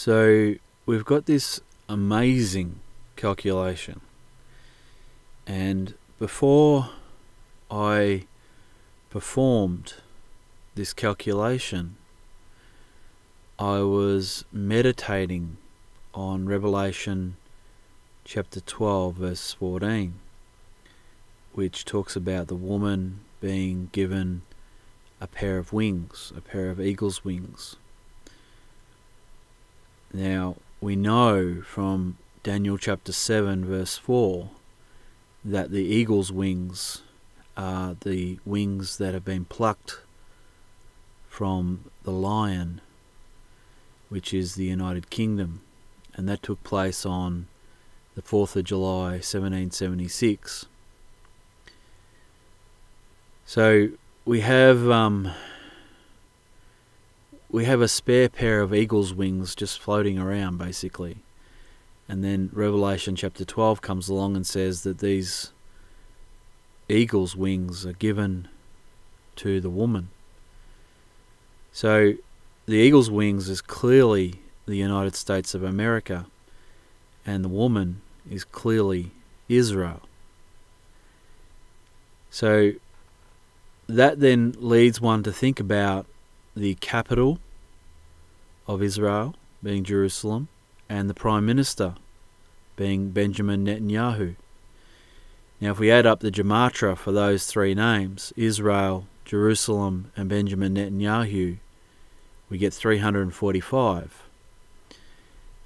So we've got this amazing calculation, and before I performed this calculation, I was meditating on Revelation chapter 12 verse 14, which talks about the woman being given a pair of wings, a pair of eagle's wings. Now, we know from Daniel chapter 7 verse 4 that the eagle's wings are the wings that have been plucked from the lion, which is the United Kingdom, and that took place on the 4th of July 1776. So we have a spare pair of eagle's wings just floating around, basically. And then Revelation chapter 12 comes along and says that these eagle's wings are given to the woman. So the eagle's wings is clearly the United States of America, and the woman is clearly Israel. So that then leads one to think about the capital of Israel being Jerusalem, and the Prime Minister being Benjamin Netanyahu. Now, if we add up the Gematria for those three names, Israel, Jerusalem, and Benjamin Netanyahu, we get 345.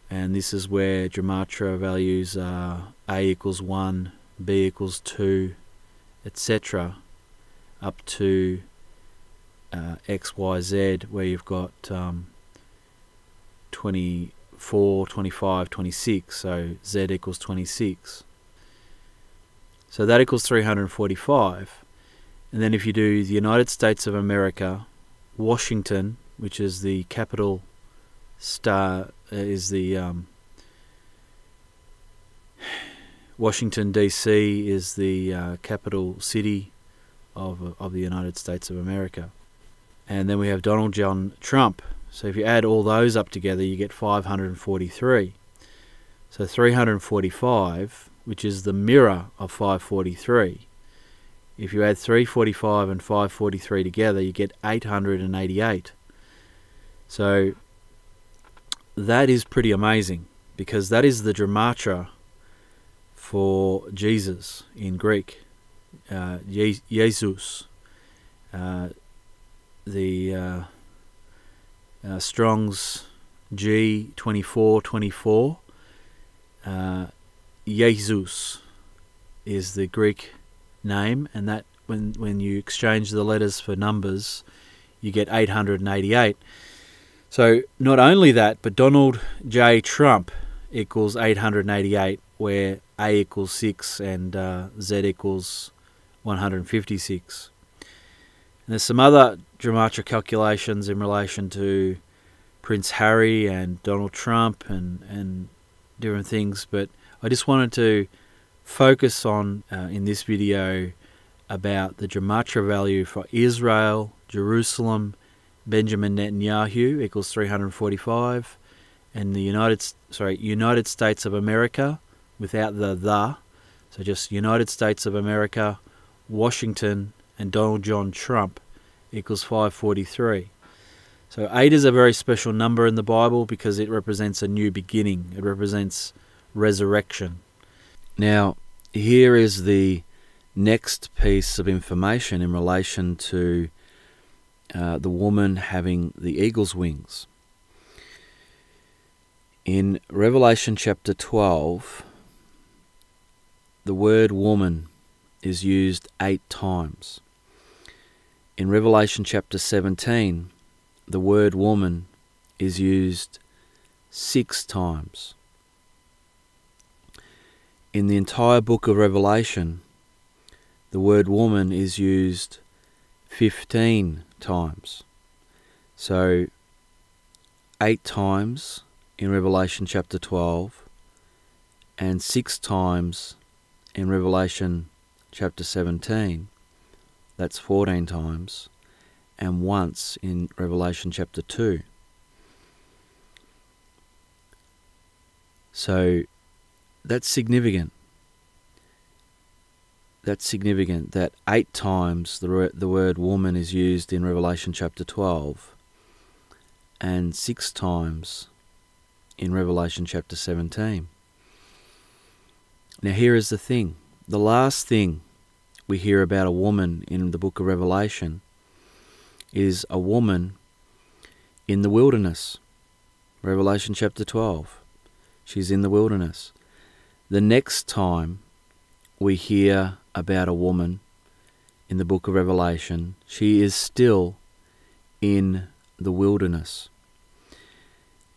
And this is where Gematria values are A equals 1, B equals 2, etc., up to X, Y, Z, where you've got 24, 25, 26, so Z equals 26. So that equals 345. And then if you do the United States of America, Washington, which is the capital is the Washington DC is the capital city of the United States of America. And then we have Donald John Trump. So if you add all those up together, you get 543. So 345, which is the mirror of 543. If you add 345 and 543 together, you get 888. So that is pretty amazing, because that is the Gematria for Jesus in Greek. Jesus. The Strong's G2424. Jesus is the Greek name, and that when you exchange the letters for numbers, you get 888. So not only that, but Donald J. Trump equals 888, where A equals 6 and Z equals 156. And there's some other Gematria calculations in relation to Prince Harry and Donald Trump and different things, but I just wanted to focus on, in this video, about the Gematria value for Israel, Jerusalem, Benjamin Netanyahu equals 345, and the United States of America without the, so just United States of America, Washington, and Donald John Trump equals 543. So 8 is a very special number in the Bible because it represents a new beginning. It represents resurrection. Now, here is the next piece of information in relation to the woman having the eagle's wings. In Revelation chapter 12, the word woman is used 8 times. In Revelation chapter 17, the word woman is used 6 times. In the entire book of Revelation, the word woman is used 15 times. So 8 times in Revelation chapter 12 and 6 times in Revelation chapter 17. That's 14 times, and once in Revelation chapter 2. So that's significant. That's significant that 8 times the word woman is used in Revelation chapter 12 and 6 times in Revelation chapter 17. Now here is the thing. The last thing we hear about a woman in the book of Revelation is a woman in the wilderness. Revelation chapter 12. She's in the wilderness. The next time we hear about a woman in the book of Revelation, she is still in the wilderness.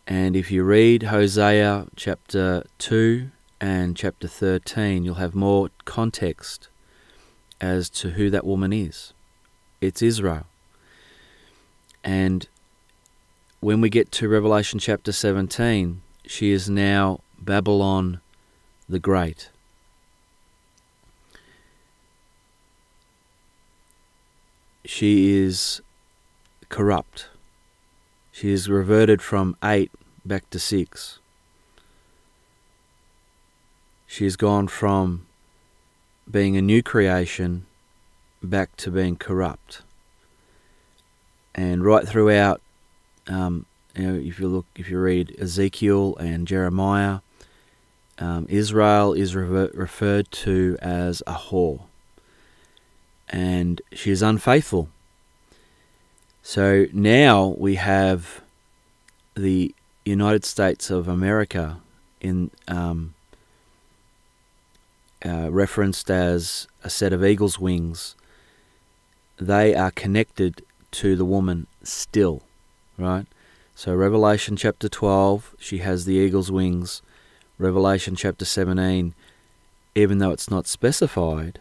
And if you read Hosea chapter 2 and chapter 13, you'll have more context as to who that woman is. It's Israel. And when we get to Revelation chapter 17, she is now Babylon the Great. She is corrupt. She is reverted from 8 back to 6. She has gone from being a new creation back to being corrupt. And right throughout, if you read Ezekiel and Jeremiah, Israel is referred to as a whore, and she is unfaithful. So now we have the United States of America in referenced as a set of eagle's wings. They are connected to the woman still, right? So Revelation chapter 12, she has the eagle's wings. Revelation chapter 17, even though it's not specified,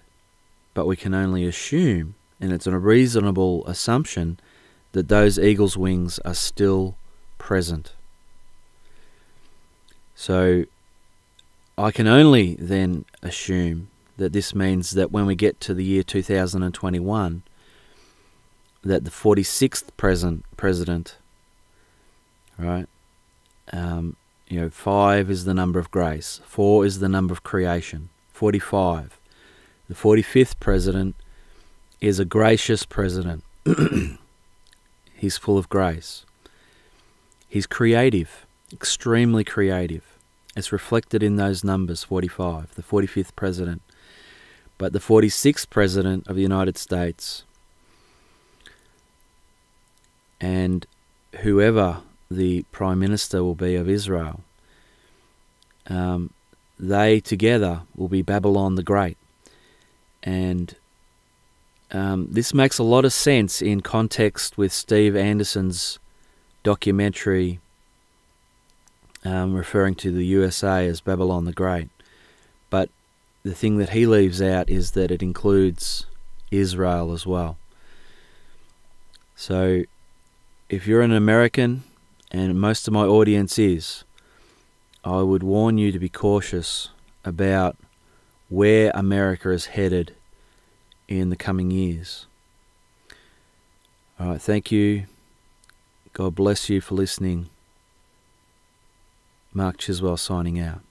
but we can only assume, and it's a reasonable assumption, that those eagle's wings are still present. So I can only then assume that this means that when we get to the year 2021, that the 46th president, right? 5 is the number of grace, 4 is the number of creation, 45. The 45th president is a gracious president. He's full of grace. He's creative, extremely creative. It's reflected in those numbers, 45, the 45th president. But the 46th president of the United States, and whoever the Prime Minister will be of Israel, they together will be Babylon the Great. And this makes a lot of sense in context with Steve Anderson's documentary referring to the USA as Babylon the Great. But the thing that he leaves out is that it includes Israel as well. So if you're an American, and most of my audience is, I would warn you to be cautious about where America is headed in the coming years. All right, thank you. God bless you for listening. Mark Chiswell signing out.